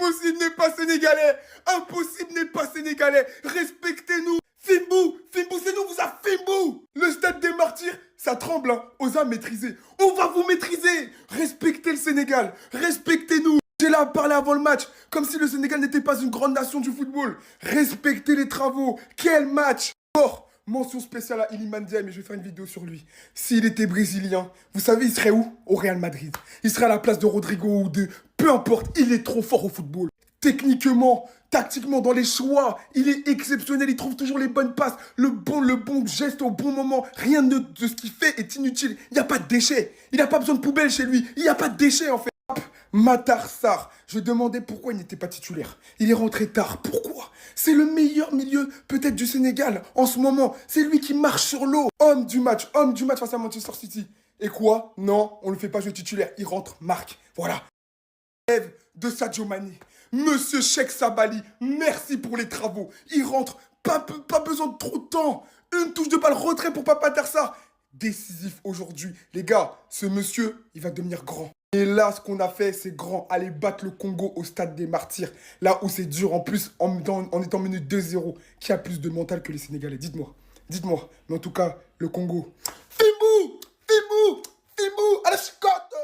Impossible n'est pas sénégalais. Impossible n'est pas sénégalais. Respectez-nous. Fimbou, Fimbou, c'est nous, vous a Fimbou. Le stade des martyrs, ça tremble, hein. Osa maîtriser. On va vous maîtriser. Respectez le Sénégal. Respectez-nous. J'ai là parlé avant le match, comme si le Sénégal n'était pas une grande nation du football. Respectez les travaux. Quel match. Or, mention spéciale à Iliman Ndiaye, mais je vais faire une vidéo sur lui. S'il était brésilien, vous savez, il serait où? Au Real Madrid. Il serait à la place de Rodrigo ou de... Peu importe, il est trop fort au football. Techniquement, tactiquement, dans les choix, il est exceptionnel. Il trouve toujours les bonnes passes, le bon geste au bon moment. Rien de ce qu'il fait est inutile. Il n'y a pas de déchets. Il n'a pas besoin de poubelle chez lui. Il n'y a pas de déchets, en fait. Matar Sarr, je demandais pourquoi il n'était pas titulaire. Il est rentré tard. Pourquoi? C'est le meilleur milieu peut-être du Sénégal en ce moment. C'est lui qui marche sur l'eau. Homme du match face à Manchester City. Et quoi? Non, on ne le fait pas jouer titulaire. Il rentre, marque. Voilà. Rêve de Sadio Mané. Monsieur Cheikh Sabali, merci pour les travaux. Il rentre, pas besoin de trop de temps. Une touche de balle, retrait pour Papa Sarr. Décisif aujourd'hui. Les gars, ce monsieur, il va devenir grand. Et là, ce qu'on a fait, c'est grand. Aller battre le Congo au stade des martyrs. Là où c'est dur, en plus, en étant mené 2-0. Qui a plus de mental que les Sénégalais? Dites-moi. Dites-moi. Mais en tout cas, le Congo. Fimou, Fimou, Fimou, à la chicotte.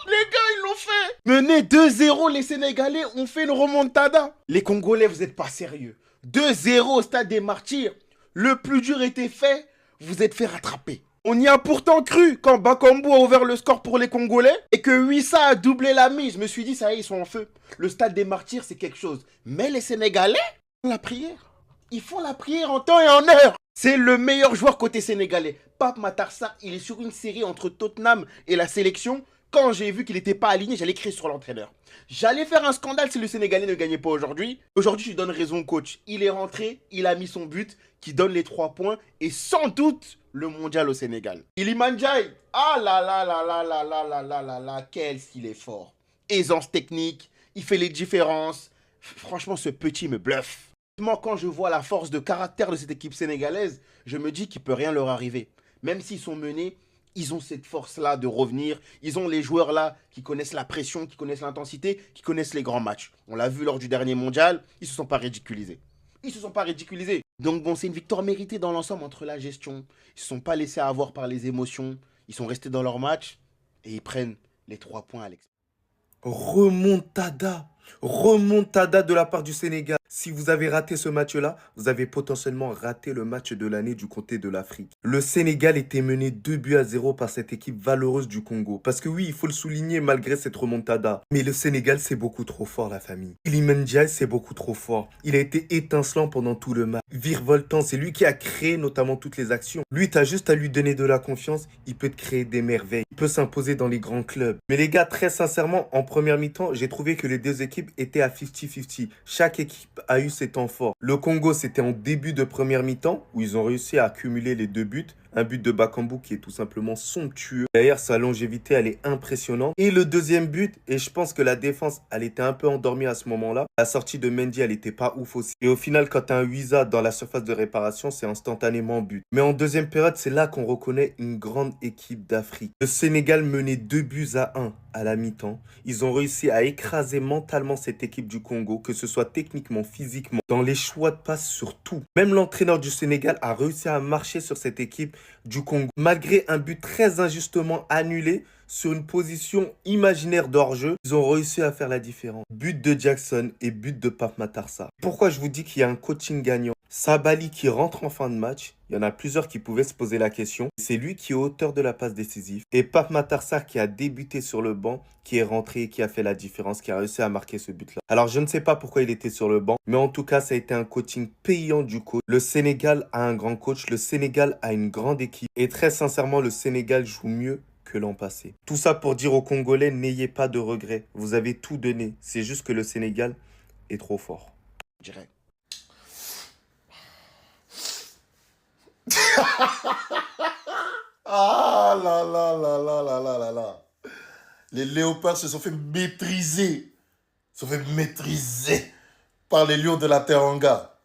Les gars, ils l'ont fait. Menés 2-0, les Sénégalais ont fait une remontada. Les Congolais, vous n'êtes pas sérieux. 2-0 au stade des martyrs. Le plus dur était fait. Vous êtes fait rattraper. On y a pourtant cru quand Bakambu a ouvert le score pour les Congolais et que Wissa a doublé la mise. Je me suis dit, ça y est, ils sont en feu. Le stade des martyrs, c'est quelque chose. Mais les Sénégalais font la prière. Ils font la prière en temps et en heure. C'est le meilleur joueur côté sénégalais. Pape Matar Sarr, il est sur une série entre Tottenham et la sélection. Quand j'ai vu qu'il n'était pas aligné, j'allais crier sur l'entraîneur. J'allais faire un scandale si le Sénégalais ne gagnait pas aujourd'hui. Aujourd'hui, je lui donne raison au coach. Il est rentré, il a mis son but, qui donne les 3 points et sans doute le mondial au Sénégal. Iliman Ndiaye, ah là là là là là là là là là là, quel s'il est fort. Aisance technique, il fait les différences. Franchement, ce petit me bluffe. Quand je vois la force de caractère de cette équipe sénégalaise, je me dis qu'il ne peut rien leur arriver. Même s'ils sont menés, ils ont cette force-là de revenir. Ils ont les joueurs-là qui connaissent la pression, qui connaissent l'intensité, qui connaissent les grands matchs. On l'a vu lors du dernier mondial, ils ne se sont pas ridiculisés. Ils ne se sont pas ridiculisés. Donc bon, c'est une victoire méritée dans l'ensemble entre la gestion. Ils ne se sont pas laissés avoir par les émotions. Ils sont restés dans leur match et ils prennent les 3 points à l'extérieur. Remontada. Remontada de la part du Sénégal. Si vous avez raté ce match-là, vous avez potentiellement raté le match de l'année du côté de l'Afrique. Le Sénégal était mené 2-0 par cette équipe valeureuse du Congo. Parce que oui, il faut le souligner malgré cette remontada. Mais le Sénégal, c'est beaucoup trop fort, la famille. Iliman Ndiaye, c'est beaucoup trop fort. Il a été étincelant pendant tout le match. Virevoltant, c'est lui qui a créé notamment toutes les actions. Lui, t'as juste à lui donner de la confiance. Il peut te créer des merveilles. Il peut s'imposer dans les grands clubs. Mais les gars, très sincèrement, en première mi-temps, j'ai trouvé que les deux équipes étaient à 50-50. Chaque équipe a eu ses temps forts. Le Congo, c'était en début de première mi-temps où ils ont réussi à accumuler les 2 buts. Un but de Bakambu qui est tout simplement somptueux. D'ailleurs, sa longévité, elle est impressionnante. Et le deuxième but, et je pense que la défense, elle était un peu endormie à ce moment-là. La sortie de Mendy, elle était pas ouf aussi. Et au final, quand tu as un Wissa dans la surface de réparation, c'est instantanément but. Mais en deuxième période, c'est là qu'on reconnaît une grande équipe d'Afrique. Le Sénégal menait 2-1 à la mi-temps. Ils ont réussi à écraser mentalement cette équipe du Congo, que ce soit techniquement, physiquement, dans les choix de passe surtout. Même l'entraîneur du Sénégal a réussi à marcher sur cette équipe du Congo, malgré un but très injustement annulé sur une position imaginaire d'hors-jeu. Ils ont réussi à faire la différence. But de Jackson et but de Pape Matar Sarr. Pourquoi je vous dis qu'il y a un coaching gagnant? Sabali qui rentre en fin de match, il y en a plusieurs qui pouvaient se poser la question. C'est lui qui est auteur de la passe décisive. Et Pape Matar Sarr qui a débuté sur le banc, qui est rentré et qui a fait la différence, qui a réussi à marquer ce but-là. Alors je ne sais pas pourquoi il était sur le banc, mais en tout cas ça a été un coaching payant du coach. Le Sénégal a un grand coach, le Sénégal a une grande équipe. Et très sincèrement, le Sénégal joue mieux que l'an passé. Tout ça pour dire aux Congolais, n'ayez pas de regrets. Vous avez tout donné. C'est juste que le Sénégal est trop fort. Je dirais. Ah là là là là là là là là. Les léopards se sont fait maîtriser. Se sont fait maîtriser par les lions de la Teranga.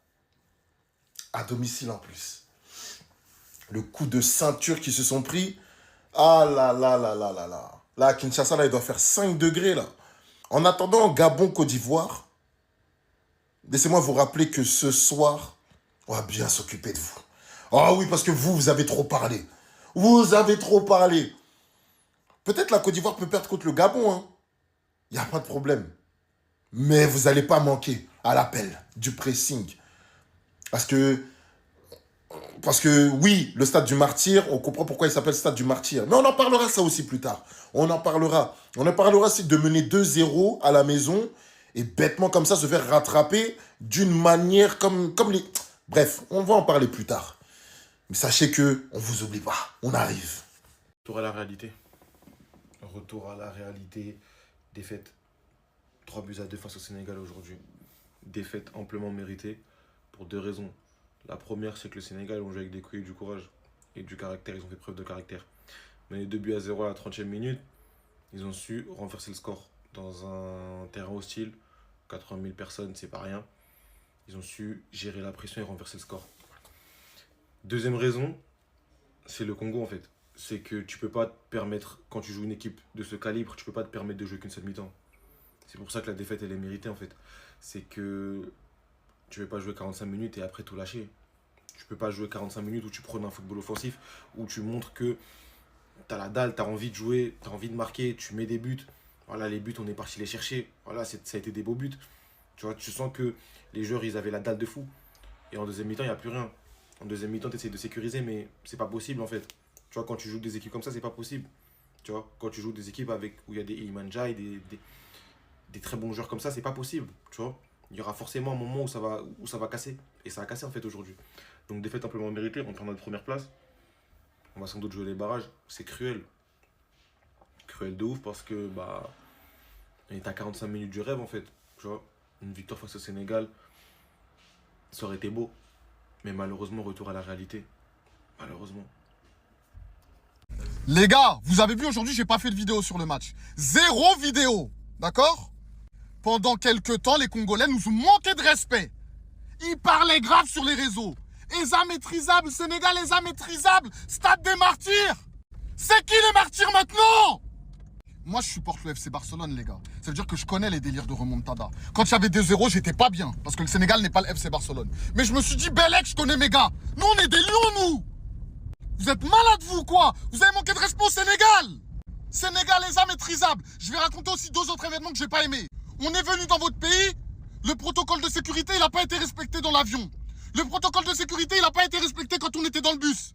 À domicile en plus. Le coup de ceinture qu'ils se sont pris. Ah là là là là là là. Là, à Kinshasa, là, il doit faire 5 degrés là. En attendant Gabon-Côte d'Ivoire, laissez-moi vous rappeler que ce soir, on va bien s'occuper de vous. Ah oui, parce que vous avez trop parlé. Vous avez trop parlé. Peut-être la Côte d'Ivoire peut perdre contre le Gabon, hein. Il n'y a pas de problème. Mais vous n'allez pas manquer à l'appel, du pressing. Parce que oui, le stade du martyr, on comprend pourquoi il s'appelle stade du martyr. Mais on en parlera ça aussi plus tard. On en parlera. On en parlera aussi de mener 2-0 à la maison et bêtement comme ça se faire rattraper d'une manière comme les... Bref, on va en parler plus tard. Mais sachez que on vous oublie pas. On arrive. Retour à la réalité. Retour à la réalité. Défaite 3-2 face au Sénégal aujourd'hui. Défaite amplement méritée pour 2 raisons. La première, c'est que le Sénégal ont joué avec des couilles et du courage et du caractère. Ils ont fait preuve de caractère. Mais les 2-0 à la 30e minute, ils ont su renverser le score dans un terrain hostile. 80 000 personnes, c'est pas rien. Ils ont su gérer la pression et renverser le score. Deuxième raison, c'est le Congo en fait. C'est que tu peux pas te permettre, quand tu joues une équipe de ce calibre, tu peux pas te permettre de jouer qu'une seule mi-temps. C'est pour ça que la défaite, elle est méritée en fait. C'est que tu ne peux pas jouer 45 minutes et après tout lâcher. Tu peux pas jouer 45 minutes où tu prônes un football offensif, où tu montres que tu as la dalle, tu as envie de jouer, tu as envie de marquer, tu mets des buts. Voilà, les buts, on est parti les chercher. Voilà, ça a été des beaux buts. Tu vois, tu sens que les joueurs, ils avaient la dalle de fou. Et en deuxième mi-temps, il n'y a plus rien. En deuxième mi-temps, tu essaies de sécuriser, mais c'est pas possible en fait. Tu vois, quand tu joues des équipes comme ça, c'est pas possible. Tu vois, quand tu joues des équipes où il y a des Iliman Ndiaye, des très bons joueurs comme ça, c'est pas possible. Tu vois, il y aura forcément un moment où ça va casser. Et ça a cassé en fait aujourd'hui. Donc défaite amplement méritée, on prend notre première place. On va sans doute jouer les barrages. C'est cruel. Cruel de ouf parce que on est à 45 minutes du rêve en fait. Tu vois, une victoire face au Sénégal, ça aurait été beau. Mais malheureusement, retour à la réalité. Malheureusement. Les gars, vous avez vu aujourd'hui, j'ai pas fait de vidéo sur le match. 0 vidéo, d'accord? Pendant quelques temps, les Congolais nous ont manqué de respect. Ils parlaient grave sur les réseaux. ESA maîtrisable, Sénégal, ESA maîtrisable, stade des martyrs. C'est qui les martyrs maintenant? Moi, je supporte le FC Barcelone, les gars. Ça veut dire que je connais les délires de remontada. Quand il y avait 2-0, j'étais pas bien. Parce que le Sénégal n'est pas le FC Barcelone. Mais je me suis dit, Belek, je connais mes gars. Nous, on est des lions, nous. Vous êtes malades, vous, quoi? Vous avez manqué de respect au Sénégal. Sénégal, ESA maîtrisable. Je vais raconter aussi 2 autres événements que j'ai pas aimés. On est venu dans votre pays. Le protocole de sécurité, il n'a pas été respecté dans l'avion. Le protocole de sécurité, il n'a pas été respecté quand on était dans le bus.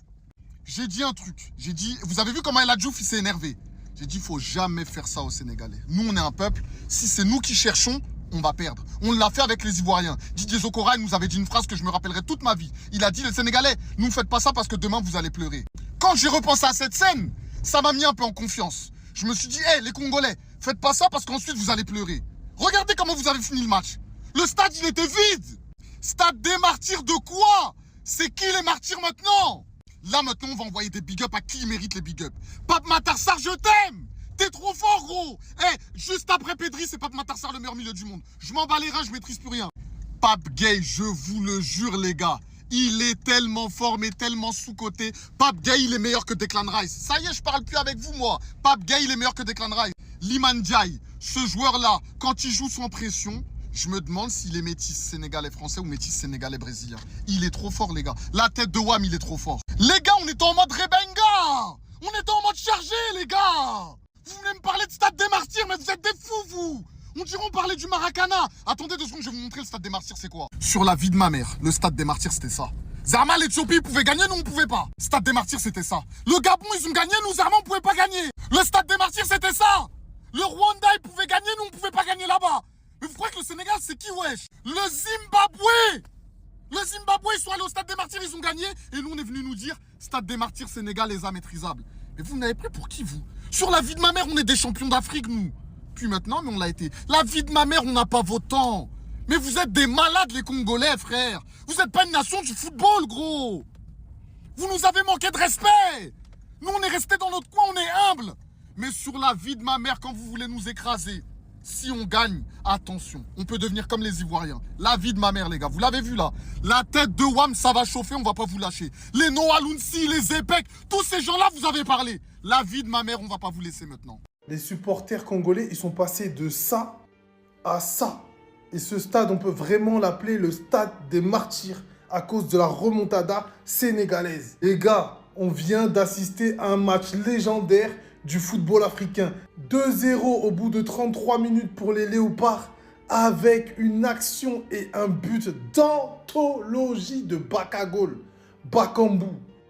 J'ai dit un truc. J'ai dit, vous avez vu comment El Hadjouf, il s'est énervé. J'ai dit, il ne faut jamais faire ça aux Sénégalais. Nous, on est un peuple. Si c'est nous qui cherchons, on va perdre. On l'a fait avec les Ivoiriens. Didier Zokora, il nous avait dit une phrase que je me rappellerai toute ma vie. Il a dit, les Sénégalais, ne faites pas ça parce que demain, vous allez pleurer. Quand j'ai repensé à cette scène, ça m'a mis un peu en confiance. Je me suis dit, hé, les Congolais, faites pas ça parce qu'ensuite, vous allez pleurer. Regardez comment vous avez fini le match. Le stade, il était vide. Stade des martyrs de quoi? C'est qui les martyrs maintenant? Là, maintenant, on va envoyer des big up à qui mérite les big up. Pape Matar Sarr, je t'aime. T'es trop fort, gros. Juste après Pedri, c'est Pape Matar Sarr le meilleur milieu du monde. Je m'en bats les reins, je maîtrise plus rien. Pape Gay, je vous le jure, les gars. Il est tellement fort, mais tellement sous-coté. Pape Gay, il est meilleur que Declan Rice. Ça y est, je parle plus avec vous, moi. Pape Gay, il est meilleur que Declan Rice. Iliman Ndiaye, ce joueur-là, quand il joue sans pression, je me demande s'il est métis sénégalais français ou métis sénégalais brésilien. Il est trop fort, les gars. La tête de Wam, il est trop fort. Les gars, on était en mode Rebenga. On était en mode chargé, les gars. Vous venez me parler de stade des martyrs, mais vous êtes des fous, vous. On dirait on parlait du Maracana. Attendez 2 secondes, je vais vous montrer le stade des martyrs, c'est quoi. Sur la vie de ma mère, le stade des martyrs, c'était ça. Zarma, l'Éthiopie, ils pouvaient gagner, nous, on pouvait pas. Stade des martyrs, c'était ça. Le Gabon, ils ont gagné, nous, Zarma, on pouvait pas gagner. Le stade des martyrs, c'était ça. Le Rwanda, ils pouvaient gagner, nous, on pouvait pas gagner là-bas. Mais vous croyez que le Sénégal, c'est qui, wesh? Le Zimbabwe. Le Zimbabwe, ils sont allés au stade des martyrs, ils ont gagné. Et nous, on est venu nous dire, stade des martyrs, Sénégal, ESA maîtrisable. Mais vous n'avez pris pour qui, vous? Sur la vie de ma mère, on est des champions d'Afrique, nous. Puis maintenant, mais on l'a été. La vie de ma mère, on n'a pas vos temps. Mais vous êtes des malades, les Congolais, frère. Vous n'êtes pas une nation du football, gros. Vous nous avez manqué de respect. Nous, on est restés dans notre coin, on est humbles. Mais sur la vie de ma mère, quand vous voulez nous écraser, si on gagne, attention, on peut devenir comme les Ivoiriens. La vie de ma mère, les gars, vous l'avez vu là. La tête de Wam, ça va chauffer, on va pas vous lâcher. Les Noah Lounsi, les Epek, tous ces gens-là, vous avez parlé. La vie de ma mère, on va pas vous laisser maintenant. Les supporters congolais, ils sont passés de ça Ah ça! Et ce stade, on peut vraiment l'appeler le stade des martyrs à cause de la remontada sénégalaise. Les gars, on vient d'assister à un match légendaire du football africain. 2-0 au bout de 33 minutes pour les Léopards avec une action et un but d'anthologie de Bakagol, Bakambu.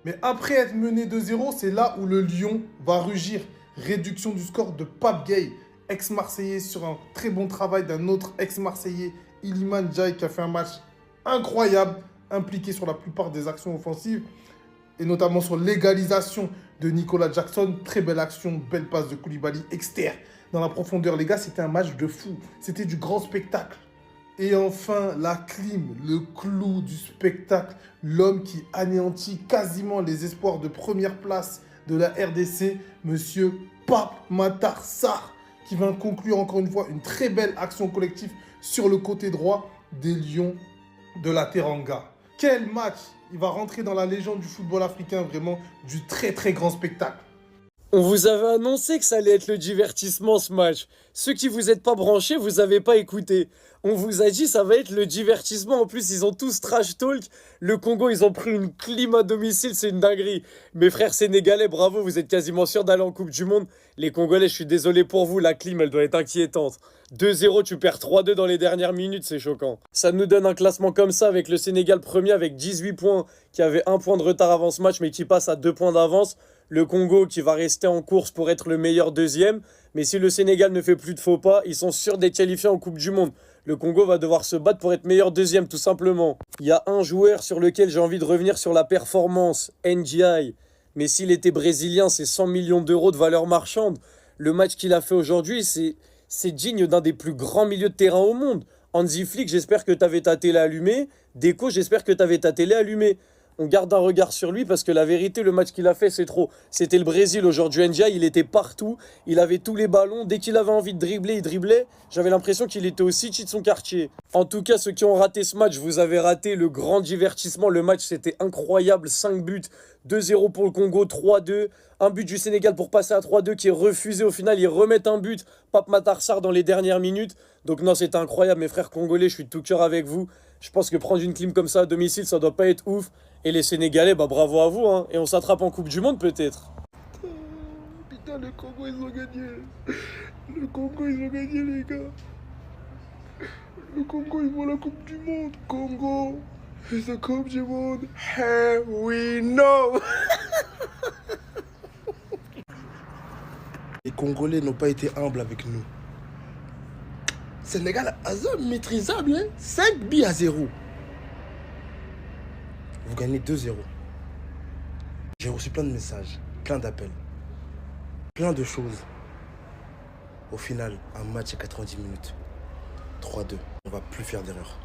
Mais après être mené 2-0, c'est là où le Lion va rugir. Réduction du score de Pape Gueye, ex-marseillais, sur un très bon travail d'un autre ex-marseillais, Iliman Ndiaye, qui a fait un match incroyable, impliqué sur la plupart des actions offensives, et notamment sur l'égalisation de Nicolas Jackson. Très belle action, belle passe de Koulibaly externe dans la profondeur. Les gars, c'était un match de fou. C'était du grand spectacle. Et enfin, la clim, le clou du spectacle, l'homme qui anéantit quasiment les espoirs de première place de la RDC, monsieur Pape Matar Sarr, qui va conclure encore une fois une très belle action collective sur le côté droit des Lions de la Teranga. Quel match! Il va rentrer dans la légende du football africain, vraiment du très très grand spectacle. On vous avait annoncé que ça allait être le divertissement ce match. Ceux qui vous êtes pas branchés, vous avez pas écouté. On vous a dit ça va être le divertissement. En plus, ils ont tous trash talk. Le Congo, ils ont pris une clim à domicile, c'est une dinguerie. Mes frères sénégalais, bravo, vous êtes quasiment sûrs d'aller en Coupe du Monde. Les Congolais, je suis désolé pour vous, la clim, elle doit être inquiétante. 2-0, tu perds 3-2 dans les dernières minutes, c'est choquant. Ça nous donne un classement comme ça avec le Sénégal premier avec 18 points, qui avait 1 point de retard avant ce match, mais qui passe à 2 points d'avance. Le Congo qui va rester en course pour être le meilleur deuxième. Mais si le Sénégal ne fait plus de faux pas, ils sont sûrs d'être qualifiés en Coupe du Monde. Le Congo va devoir se battre pour être meilleur deuxième, tout simplement. Il y a un joueur sur lequel j'ai envie de revenir sur la performance, NGI. Mais s'il était brésilien, c'est 100 millions d'euros de valeur marchande. Le match qu'il a fait aujourd'hui, c'est digne d'un des plus grands milieux de terrain au monde. Hansi Flick, j'espère que tu avais ta télé allumée. Deco, j'espère que tu avais ta télé allumée. On garde un regard sur lui parce que la vérité, le match qu'il a fait, c'est trop. C'était le Brésil aujourd'hui. Ndiaye, il était partout. Il avait tous les ballons. Dès qu'il avait envie de dribbler, il driblait. J'avais l'impression qu'il était au City de son quartier. En tout cas, ceux qui ont raté ce match, vous avez raté le grand divertissement. Le match, c'était incroyable. 5 buts, 2-0 pour le Congo, 3-2. Un but du Sénégal pour passer à 3-2 qui est refusé. Au final, ils remettent un but. Pape Matar Sarr dans les dernières minutes. Donc non, c'était incroyable. Mes frères congolais, je suis de tout cœur avec vous. Je pense que prendre une clim comme ça à domicile, ça doit pas être ouf. Et les Sénégalais, bah bravo à vous, hein. Et on s'attrape en Coupe du Monde peut-être. Putain, le Congo, ils ont gagné. Le Congo, ils ont gagné, les gars. Le Congo, ils vont à la Coupe du Monde. Congo, it's the Coupe du Monde. Here we know. Les Congolais n'ont pas été humbles avec nous. Sénégal, hasard maîtrisable, hein. 5 buts à 0. Vous gagnez 2-0. J'ai reçu plein de messages, plein d'appels, plein de choses. Au final, un match à 90 minutes. 3-2. On va plus faire d'erreur.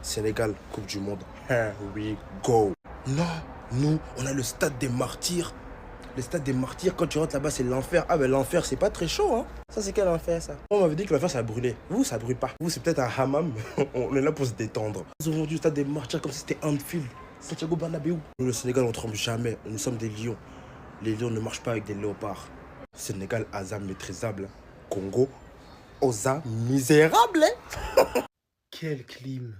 Sénégal, Coupe du Monde. Here we go. Non, nous, on a le stade des martyrs. Le stade des martyrs, quand tu rentres là-bas, c'est l'enfer. Ah ben l'enfer, c'est pas très chaud, hein. Ça, c'est quel enfer, ça? On m'avait dit que l'enfer, ça brûlait. Vous, ça brûle pas. Vous, c'est peut-être un hammam, mais on est là pour se détendre. Nous avons vendu le stade des martyrs comme si c'était Anfield. Santiago Bernabéu. Nous, le Sénégal, on ne tremble jamais. Nous sommes des lions. Les lions ne marchent pas avec des léopards. Sénégal, Asa maîtrisable. Congo, Osa misérable. Quel clim!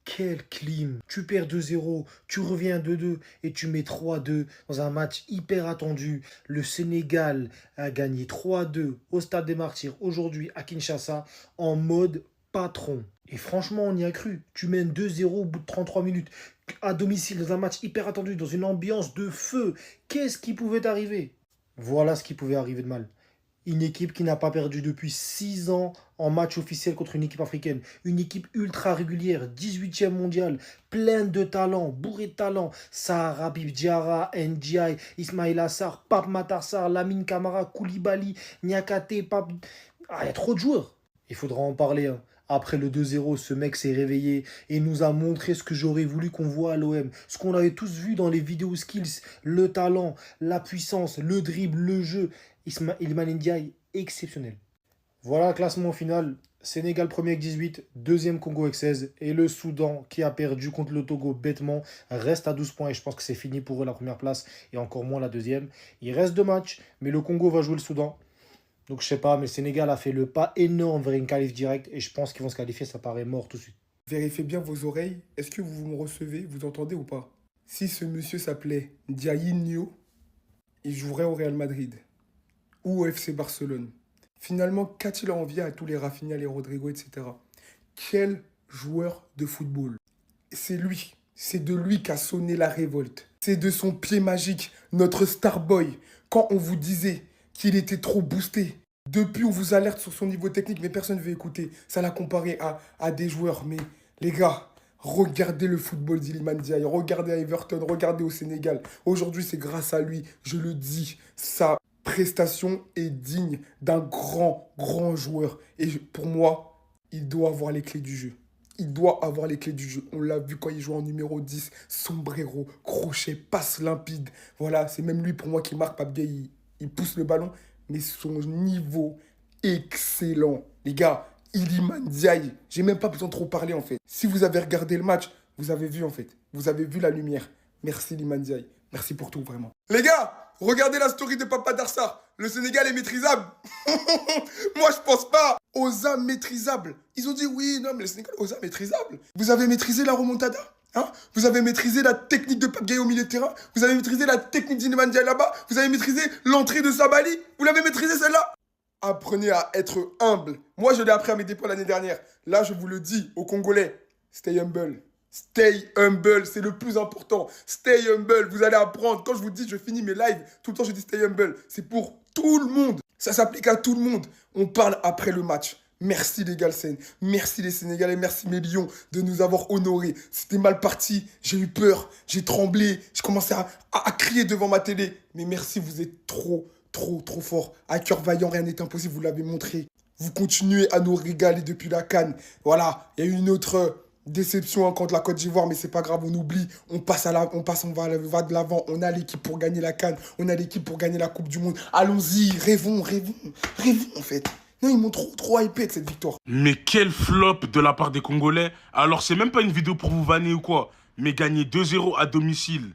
Quel clim! Tu perds 2-0, tu reviens 2-2 et tu mets 3-2 dans un match hyper attendu. Le Sénégal a gagné 3-2 au Stade des Martyrs aujourd'hui à Kinshasa en mode patron. Et franchement, on y a cru. Tu mènes 2-0 au bout de 33 minutes à domicile dans un match hyper attendu, dans une ambiance de feu. Qu'est-ce qui pouvait arriver? Voilà ce qui pouvait arriver de mal. Une équipe qui n'a pas perdu depuis 6 ans en match officiel contre une équipe africaine. Une équipe ultra régulière, 18e mondiale, pleine de talent, bourrée de talent. Sarr, Habib Diarra, Ndiaye, Ismaïla Assar, Pape Matar Sarr, Lamine Camara, Koulibaly, Niakate, Pape... Ah, il y a trop de joueurs. Il faudra en parler, hein. Après le 2-0, ce mec s'est réveillé et nous a montré ce que j'aurais voulu qu'on voit à l'OM. Ce qu'on avait tous vu dans les vidéos skills, le talent, la puissance, le dribble, le jeu. Iliman Ndiaye, exceptionnel. Voilà le classement final. Sénégal premier avec 18, deuxième Congo avec 16 et le Soudan qui a perdu contre le Togo bêtement reste à 12 points et je pense que c'est fini pour eux la première place et encore moins la deuxième. Il reste 2 matchs mais le Congo va jouer le Soudan. Donc je sais pas, mais le Sénégal a fait le pas énorme vers une qualif directe et je pense qu'ils vont se qualifier, ça paraît mort tout de suite. Vérifiez bien vos oreilles. Est-ce que vous me recevez? Vous entendez ou pas? Si ce monsieur s'appelait Diaginho, il jouerait au Real Madrid ou au FC Barcelone. Finalement, qu'a-t-il envié à tous les Rafinha, les Rodrigo, etc. Quel joueur de football. C'est lui. C'est de lui qu'a sonné la révolte. C'est de son pied magique, notre Starboy. Quand on vous disait qu'il était trop boosté. Depuis, on vous alerte sur son niveau technique, mais personne ne veut écouter. Ça l'a comparé à des joueurs. Mais les gars, regardez le football d'Iliman Ndiaye. Regardez à Everton, regardez au Sénégal. Aujourd'hui, c'est grâce à lui, je le dis, sa prestation est digne d'un grand joueur. Et pour moi, il doit avoir les clés du jeu. Il doit avoir les clés du jeu. On l'a vu quand il joue en numéro 10. Sombrero, crochet, passe limpide. Voilà, c'est même lui pour moi qui marque. Pape Gueye, il pousse le ballon. Mais son niveau excellent. Les gars, Iliman Ndiaye, j'ai même pas besoin de trop parler en fait. Si vous avez regardé le match, vous avez vu en fait. Vous avez vu la lumière. Merci Iliman Ndiaye. Merci pour tout vraiment. Les gars, regardez la story de Papa Darsar. Le Sénégal est maîtrisable. Moi je pense pas. Osa maîtrisable. Ils ont dit oui, non mais le Sénégal, Osa maîtrisable. Vous avez maîtrisé la remontada? Hein? Vous avez maîtrisé la technique de Pape Gueye au milieu de terrain? Vous avez maîtrisé la technique d'Iliman Ndiaye là-bas? Vous avez maîtrisé l'entrée de Sabali? Vous l'avez maîtrisé celle-là? Apprenez à être humble. Moi, je l'ai appris à mes dépôts l'année dernière. Là, je vous le dis aux Congolais, stay humble. Stay humble, c'est le plus important. Stay humble, vous allez apprendre. Quand je vous dis, je finis mes lives, tout le temps je dis stay humble. C'est pour tout le monde. Ça s'applique à tout le monde. On parle après le match. Merci les Galsen, merci les Sénégalais, merci mes lions de nous avoir honorés. C'était mal parti, j'ai eu peur, j'ai tremblé, j'ai commencé à crier devant ma télé. Mais merci, vous êtes trop forts. À cœur vaillant, rien n'est impossible, vous l'avez montré. Vous continuez à nous régaler depuis la CAN. Voilà, il y a eu une autre déception contre la Côte d'Ivoire, mais c'est pas grave, on oublie. On va de l'avant. On a l'équipe pour gagner la CAN, on a l'équipe pour gagner la Coupe du Monde. Allons-y, rêvons en fait. Non, ils m'ont trop hypé de cette victoire. Mais quel flop de la part des Congolais. Alors, c'est même pas une vidéo pour vous vanner ou quoi. Mais gagner 2-0 à domicile